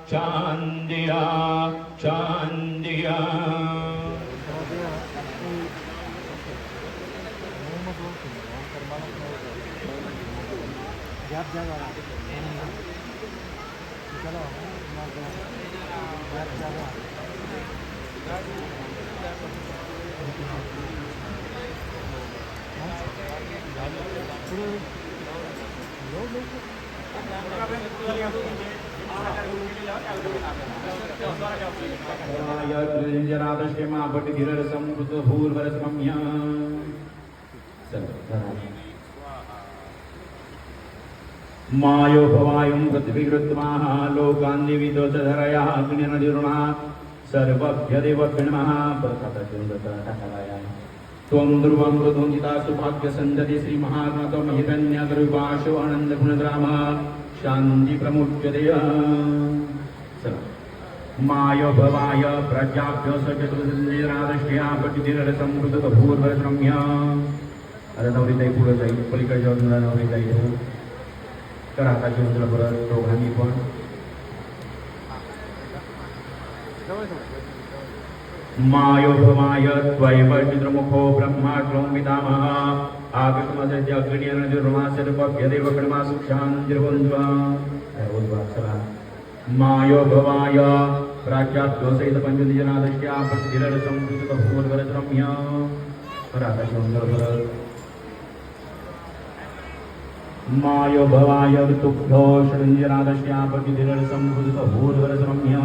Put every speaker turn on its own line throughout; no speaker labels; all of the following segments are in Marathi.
चांदिया चांदिया मायो भवायुं पृथ्वीकृत्वाः लोकान् दिविदोषधरया अग्निर्निर्णा सर्वभ्यदेवगणमः प्रथतचन्द्रतटहराय त्वं ध्रुवं मृदुञ्जिता सुभाग्यसन्दति श्रीमहात्मकमहितन्यगरुपाशो आनन्दगुणग्राम शान्ति प्रमुच्यते मायो भवाय प्रजाभ्यो सचतुर्निरादश्या पटितिरसमृतभूर्वरम्य अरे नवरीताई पुढे जाईल पलीकडच्या बाजूला नवरीताई तर आता जेवण परत दोघांनी पण मायो भवाय त्वयैवचित्रमुखो ब्रह्मा त्वं पितामह आगतमस्य अग्निर्निर्मासर्वभ्यदेवगणमा सुक्षान्तिर्वन्द्वा मायो भवाय प्राच्याभ्यो सहित पंचदशनादश्या प्रतिरसंस्कृतभूर्वरम्य तर आता जेवण परत मायो भवाय तुभ्यो शृंजरादश्या प्रतिरसंस्कृतभूर्वरम्य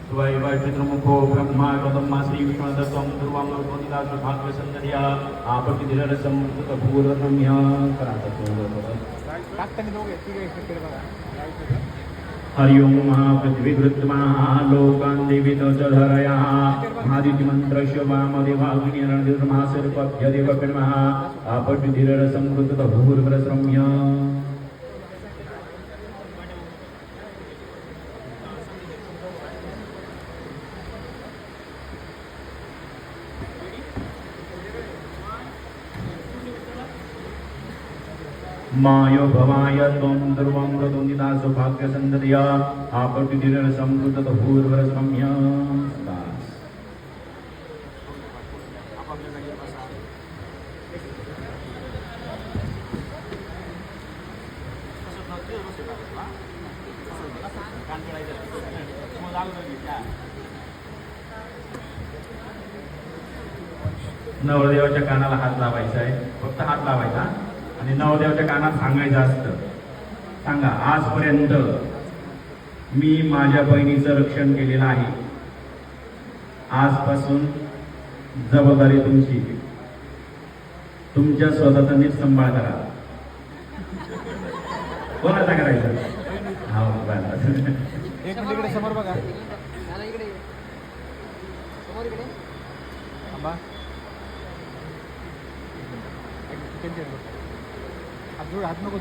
त्वयैवचित्रमुखो ब्रह्मा त्वं श्रीविष्णुदत्तं ध्रुवं मृदुञ्जिता सुभाग्यसन्दर्या आपतिरसंस्कृतभूर्वरम्य हरि ओं महापृथ्वीकृत्वाः लोकान् देवीदोषधरया महादितिमन्त्रस्य वामदेवाग्निर्निर्मासर्वभ्यदेवगणमः आपतिरसंस्कृतभूर्वरम्य मायो भवाय त्वं ध्रुवं मृदुञ्जिता सौभाग्यसन्दर्या आपतिरसंस्कृतभूर्वरम्य नवरदेवाच्या कानाला हात लावायचा आहे फक्त हात लावायचा आणि नवरदेवाच्या कानात सांगायचं असतं सांगा आजपर्यंत मी माझ्या बहिणीचं रक्षण केलेलं आहे आजपासून जबाबदारी तुमची तुमच्या स्वतःचा नीट सांभाळ करा कोणाचा करायचं हा एक मिनिट समोर बघा हात नको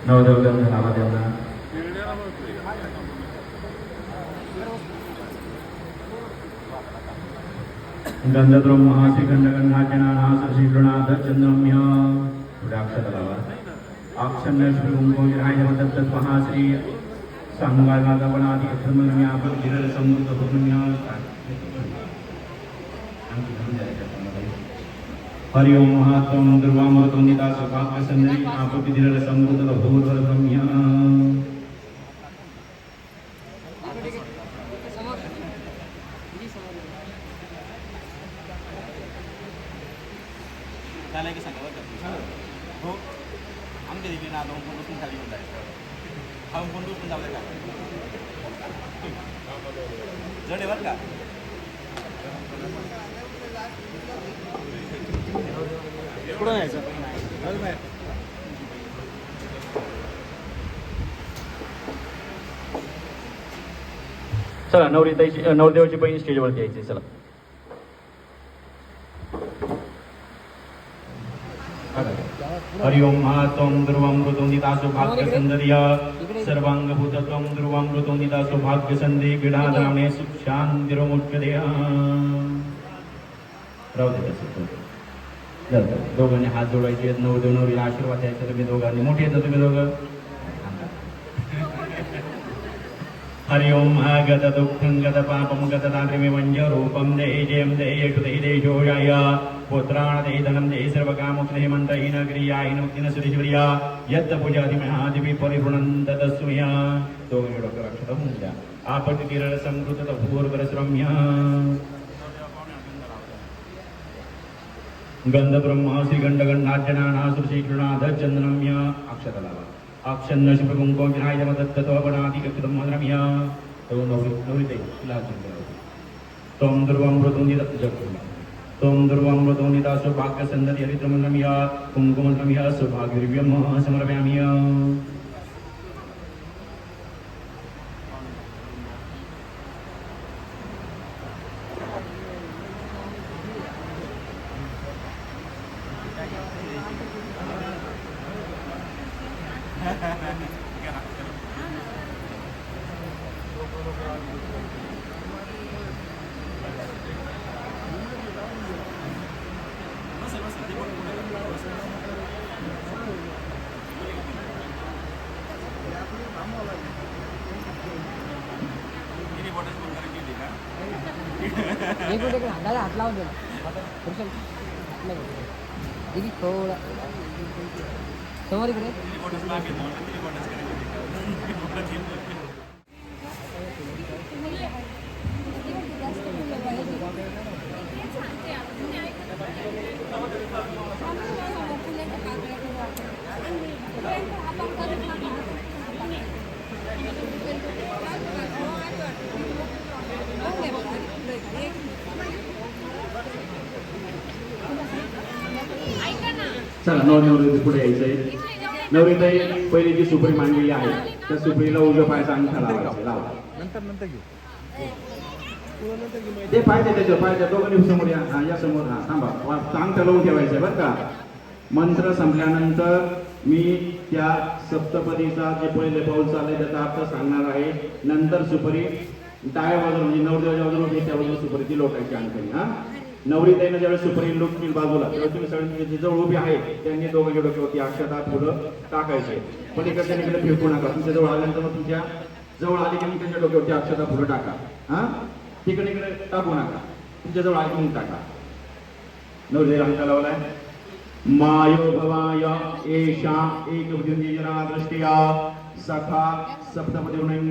नवदेव नावा देवना गंधद्रव महाश्रीखंडगंधाचनानाथ श्रीगृणाथ चंद्रम्य अक्षर लावा अक्षर श्री ओंकार दत्त महाश्री सांगागणादी धर्मम्या पतिरल समृद्ध भूम्या हरि ओम महात्म दुर्वामृतोन्निता सौभाग्यसन्दरी आपतिरल समृद्ध भूर्वरम्य
आमच्या देखील ना दोन फोन खाली येऊन जायचं हा फोन पण जाऊ का जड आहे बरं का कुठं जायचं
चला नवरदेवाची बहीण स्टेजवरती यायची चला हरि ओम महात्म ध्रुवं मृदुञ्जिता सौभाग्यसन्दर्या सर्वांगभूतत्वं ध्रुवामृतो निदा सौभाग्य संधी पीडाद्रावणे सुख शांतिरोमुच्यते राहू दे तसं दोघांनी हात जोडायचे नवदेव नवरीला आशीर्वाद द्यायचा तुम्ही दोघांनी मोठी आहेत ना तुम्ही दोघं हरि ओम गत दुःखं गत पापं गत दात्रिमिवं च रूपं देहि जयं देहि यशो देहि देशोजाय पुत्राण देहि धनं देहि सर्वकामोक्तिः मन्त्रहीन क्रियाहीन मुक्तिन सुरीश्वर्या यत् पूजादिमहादिवि परिपूर्णं तदस्मया दोघांनी डॉक्टर अक्षता होऊन द्या आपत्ती तिरळ संकृत भूर्वरश्रम्य गंध ब्रह्म श्रीगंड गंडार्चनानासुरशी कृणाध चंद्रम्य अक्षता लावा अक्षन्न शुभ कुंकुम विनाय मदत्तत्वपणाति कपितं रम्य तो नवरी लाल तोम ध्रुवमृतोनिदा जगुला तोम ध्रुवमृतोनिदा सौभाग्य संदति हरित्रमं रम्य कुंकुमं रम्य सौभाग्यदिव्यं समर्पयामि
एक मिनिट हाताला हात लावून दे दिदी थोडा समोर इकडे
चला नवरी पुढे यायचंय नवरीताई पहिली जी सुपारी मांडलेली आहे त्या सुपारीला उजव्या पायाचा अंगठा लावायचा लावा
नंतर घेऊ
ते पाहिजे त्याच्यावर पाहिजे दोघांनी समोर या समोर थांबा अंगठा लावून ठेवायचंय बरं का मंत्र संपल्यानंतर मी त्या सप्तपदीचा जे पहिले पाऊल चाललंय त्याचा अर्थ सांगणार आहे नंतर सुपारी डाव्या बाजूला म्हणजे नवरदेवाच्या बाजूला त्या बाजूला सुपारीची लोटायची अंगठी हा नवरीताईनं ज्यावेळेस सुपारी लोटतील बाजूला त्यावेळेस तुम्ही सगळ्यांनी जवळ उभी आहे त्यांनी दोघांच्या डोक्यावरती अक्षता फुलं टाकायचे पण इकडच्या इकडे फिरकू नका तुमच्या जवळ आल्यानंतर मग तुमच्या जवळ आली की त्यांच्या डोक्यावरती अक्षता फुलं टाका हा तिकडे इकडे टाकू नका तुमच्या जवळ आली म्हणून टाका नवरीताईला अंगठा लावलाय मायो भवाय एषा एकबुद्धिर्निजना दृष्ट्या सखा सप्तपतिर्नयं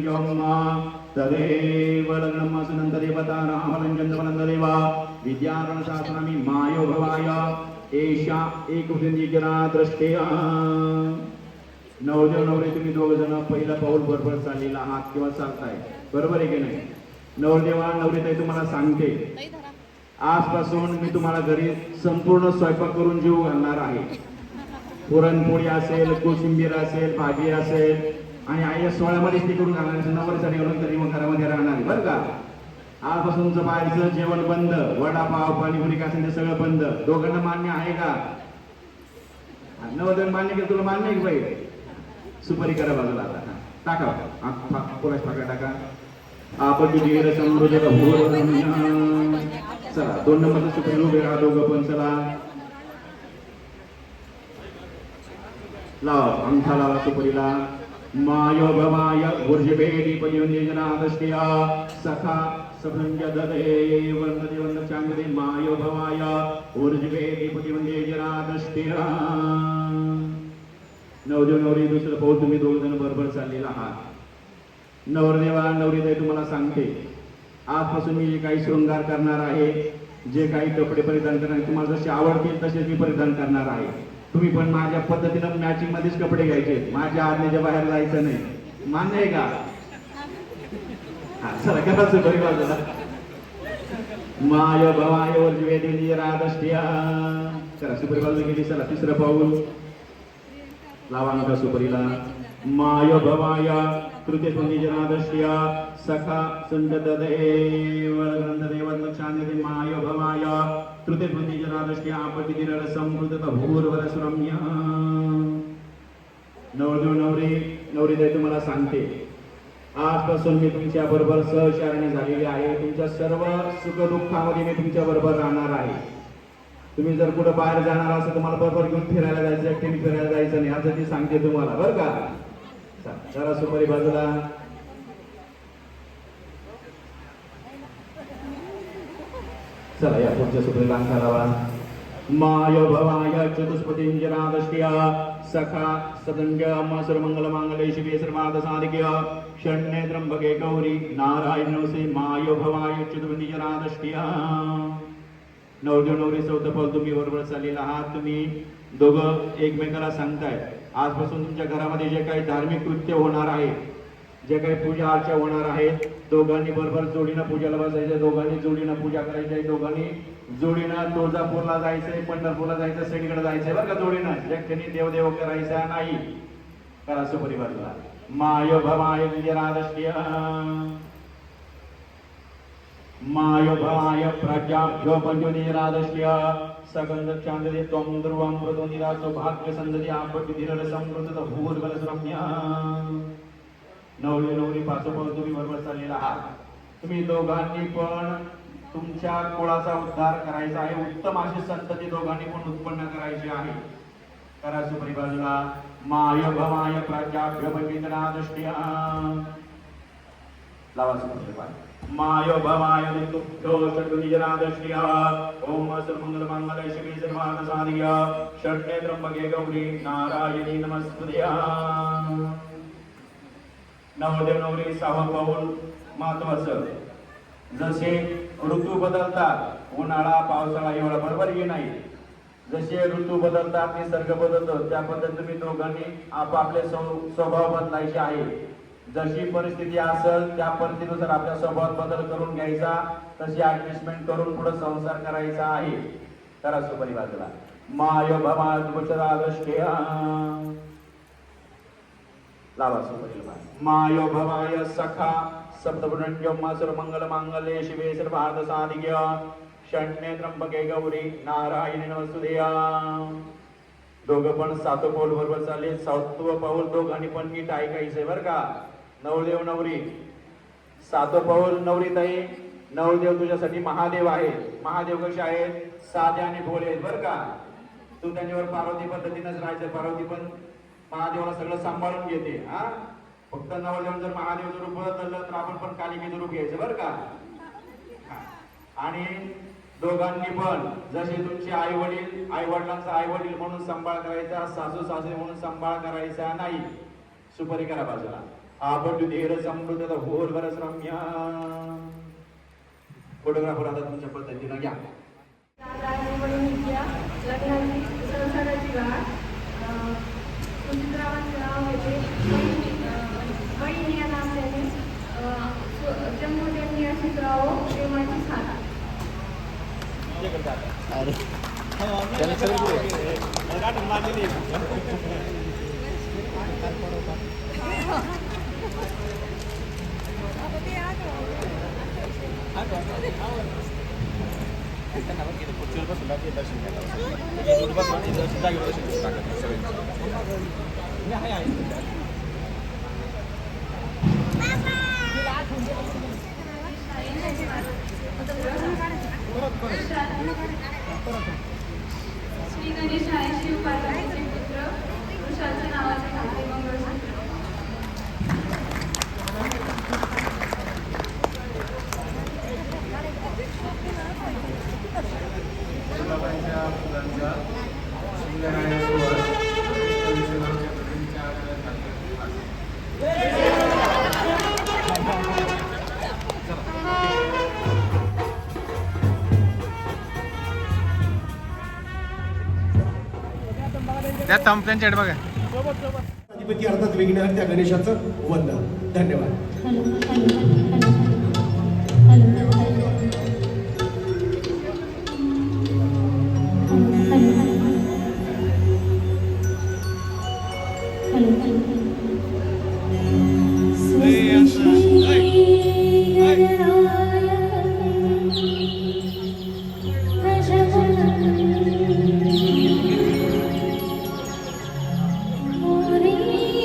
तदेव लग्नम् सुनन्द देवता नामलञ्जन्तवनन्द देवा विद्यारणशास्त्रामि मायो भवाय एषा एकबुद्धिर्निजना दृष्ट्या नवदेव नवरी तुम्ही दोघ जण पहिला पाऊल बरोबर चाललेला आहात किंवा चालताय बरोबर आहे की नाही नवरदेवा नवरीताई तुम्हाला सांगते आजपासून मी तुम्हाला घरी संपूर्ण स्वयंपाक करून जीव घालणार आहे पुरणपोळी असेल कोशिंबीर असेल भाजी असेल आणि आई सोहळ्यामध्ये ती करून घालणार नवरीसाठी घालून तरी मग घरामध्ये राहणार बरं का आजपासूनचं बाहेरचं जेवण बंद वडापाव पाणीपुरी काय असेल ते सगळं बंद दोघांना मान्य आहे का नवरदेव मान्य केलं तुला मान्य आहे बाई सुपारी करा बाजूला आता टाका कोणाच टाका टाका आपण धीर समृद्ध चला 2 नंबरचं सुपारी उभे राहा दोघं पण चला लावा अंगठा लावा सुपारीला मायो भवाय ऊर्जभेदी परिवंजना दृष्ट्या सखा सभंजदे वंदते वंदचांगदे मायो भवाय ऊर्जभेदी परिवंजना दृष्ट्या नवदेव नवरी दुसरं पाऊल तुम्ही दोघ जण बरोबर चाललेला आहात नवरदेवा नवरीताई तुम्हाला सांगते आजपासून मी जे काही शृंगार करणार आहे जे काही कपडे परिधान करणार तुम्हाला जसे आवडतील तसेच मी परिधान करणार आहे तुम्ही पण माझ्या पद्धतीनं मॅचिंग मध्येच कपडे घ्यायचे माझ्या आज्ञेच्या बाहेर जायचं नाही मान्य आहे का चला करायचं बरी बाजूला माय भवाय वर्जवेदी राधष्ट्या चला सुपरी बाजूला गेली चला तिसरं पाऊल लावा नका सुपरीला माय भवाय तृतीय जनादष्ट्या सखा संजतदेव ग्रंथदेवक्षान्यते माय भवाय तृतीय जनादष्ट्या आपत्तिरळ संवृत भूर्वरसुरम्य नवरदेव नवरीताई तुम्हाला सांगते, आजपासून मी तुमच्या बरोबर सहचारणी झालेली आहे. तुमच्या सर्व सुखदुःखामध्ये मी तुमच्या बरोबर राहणार आहे. तुम्ही जर कुठं बाहेर जाणार असेल तुम्हाला बरोबर घेऊन फिरायला जायचं, एकट्याने फिरायला जायचं नाही असं ती सांगते तुम्हाला, बरं का. जरा सुपारी बाजूला. चला या पुढच्या सुपारीला अंगठा लावा. माय भवाय चतुष्पतींजनादष्ट्या सखा सदंग्य मसुर मंगल मांगल्ये शिवे सर्वार्थ साधिके शरण्ये त्र्यंबके गौरी नारायण नमस्ते. माय भवाय चतुष्पतींजनादष्ट्या. नवरदेव नवरी चौथं तुम्ही बरोबर चाललेला आहात. तुम्ही दोघं एकमेकाला सांगताय, आजपासून तुमच्या घरामध्ये जे काही धार्मिक कृत्य होणार आहे, जे काही पूजा अर्चा होणार आहेत, दोघांनी बरोबर जोडीनं पूजाला बसायचं, दोघांनी जोडीनं पूजा करायची आहे, दोघांनी जोडीनं तुळजापूरला जायचंय, पंढरपूरला जायचं, सगळीकडे जायचंय बरं का जोडीनं. एकट्याने देवदेव करायचा नाही. करा सुपरिवारला. माय भवाय विजयादष्ट्य माय भवाय प्रजाभ्यो पंचोनिरादष्ट्य सगंध चांदले त्वं ध्रुवं मृदोनिरा सौभाग्य संदती आपत्ती धीरल समृद्ध भूर्बलश्रम्या. नवरी पाचोपळ तुम्ही बरोबर चाललेला आहात. तुम्ही दोघांनी पण तुमच्या कुळाचा उद्धार करायचा आहे. उत्तम अशी संतती दोघांनी पण उत्पन्न करायची आहे. करा सुपरी बाजूला. माय भवाय प्राज्ञाभ्य पंचेंद्रादष्ट्या. लावा सुपरी बाजूला. माय भवाय तुभ्यो षड्विजनादष्ट्या. ओम सर्वमंगल मांगल्ये शिवे सर्वार्थ साधिके शरण्ये त्र्यंबके गौरी नारायणी नमस्तुते. नवरदेव नवरी सहावं पाऊल महत्वाचं. जसे ऋतू बदलतात, उन्हाळा पावसाळा हिवाळा, बरोबर की नाही, जसे ऋतू बदलतात निसर्ग बदलतो त्या पद्धतीने तुम्ही दोघांनी आपापले स्वभाव बदलायचे आहे. जशी परिस्थिती असेल त्या परिस्थितीनुसार आपल्या स्वभावात बदल करून घ्यायचा, तशी ऍडजस्टमेंट करून पुढे संसार करायचा आहे. करा सुपरी बाजूला. माय भवाय तुभ्यो लावा सुपरीला. माय भवाय सखा सप्तपुण्यो मासुर मंगल मांगल्ये शिवे सर्वार्थ साधिके शरण्ये त्र्यंबके गौरी नारायणी नमस्तुते. दोघं पण सातवं पाऊल बरोबर चालले. सातवं पाऊल दोघांनी पण नीट ऐकायचंय बरं का. नवरदेव नवरी सातवं पाऊल. नवरीताई नवरदेव तुझ्यासाठी महादेव आहे. महादेव कसे आहेत? साधे आणि भोळे आहेत बरं का. तू त्यांच्यावर पार्वती पद्धतीनेच राहायचं. पार्वती पण महादेवाला सगळं सांभाळून घेते. हा फक्त नवरदेव जर महादेवचं रूप बदललं तर आपण पण कालिकेचं रूप घ्यायचं बरं का. आणि दोघांनी पण जसे तुमचे आई वडील आई वडिलांचा आई वडील म्हणून सांभाळ करायचा, सासू सासरे म्हणून सांभाळ करायचा नाही. सुपरी करा बाजूला. आपण धीर समृद्ध होर बरस रम्या. फोटोग्राफर आता तुमच्या पद्धतीनं घ्या.
लग्नाची संसाराची वाट बहिणी या नात्याने जन्मोजन्मी अशी राहो प्रेमाची साथ. श्री गणेश आहे शिव पार्वतीचे पुत्र वृषाच्या नावाचे धाकटे मंगळसूत्र.
त्या थंब त्यांच्याकडे बघा.
अधिपती अर्थात विघ्नहर त्या गणेशाचं वंदन. धन्यवाद.
Hare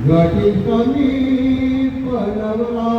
गाठी कमी पडवला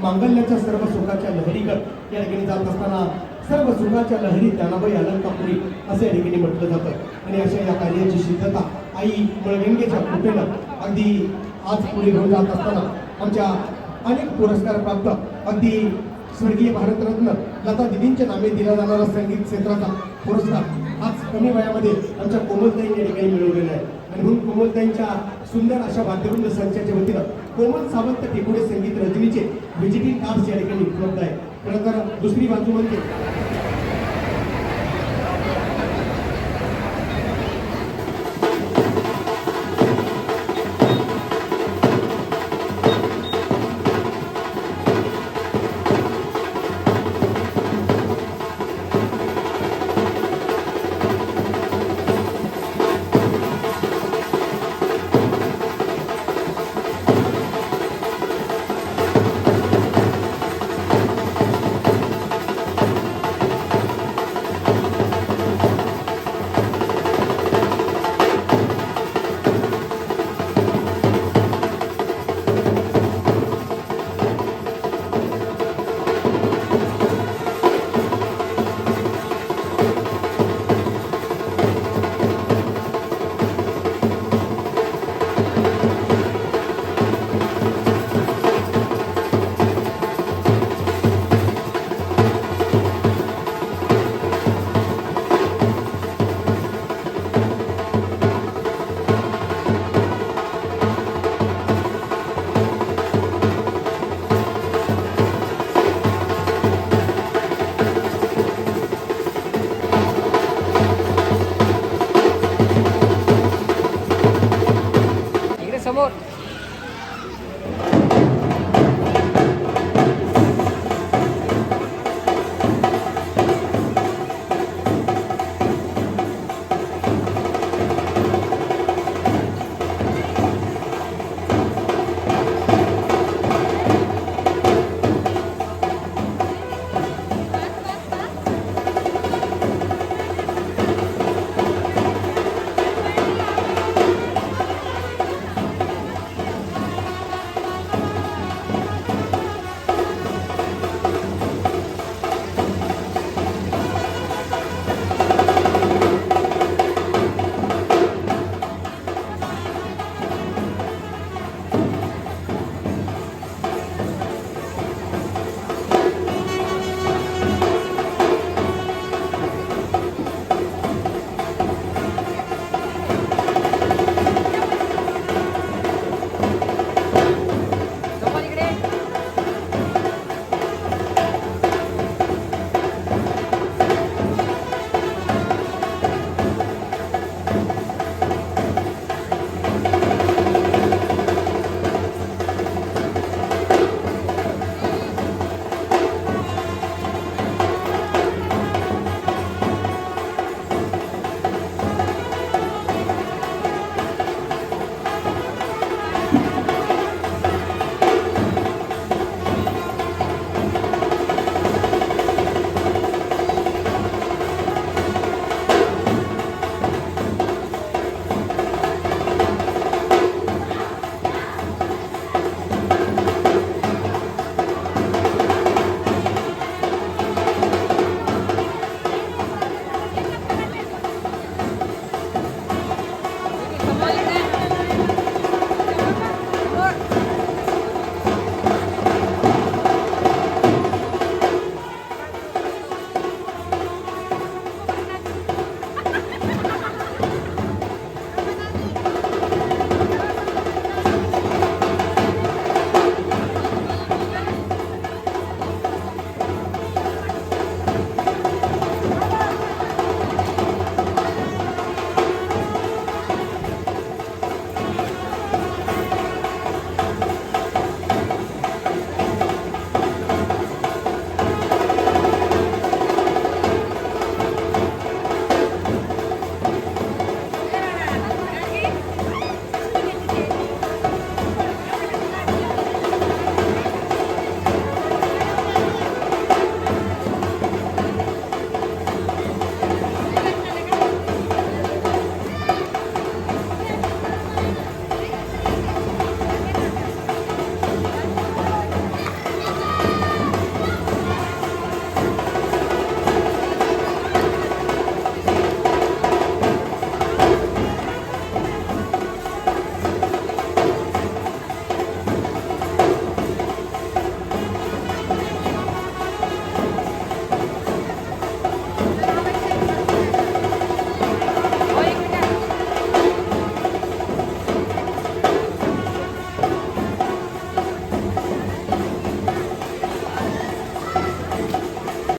मांगल्याच्या सर्व सुखाच्या लहरीगत या ठिकाणी जात असताना सर्व सुखाच्या लहरी ज्ञानाबाई अलंकापुरी असे या ठिकाणी म्हटलं जातं आणि अशा या कार्याची सिद्धता आई मळगंगेच्या कृपेनं अगदी आज पुढे घेऊन जात असताना आमच्या अनेक पुरस्कार प्राप्त अगदी स्वर्गीय भारतरत्न लता दिदींच्या नावे दिला जाणारा संगीत क्षेत्राचा पुरस्कार आज कमी वयामध्ये आमच्या कोमलताईंनी या ठिकाणी मिळवलेला आहे आणि म्हणून कोमलताईंच्या सुंदर अशा वाद्यवृंद संचाच्या वतीनं कोमल सावंत टेकोडे संगीत रजनीचे व्हिजिटिंग कार्ड्स या ठिकाणी उपलब्ध आहे. खरं तर दुसरी बाजू म्हणजे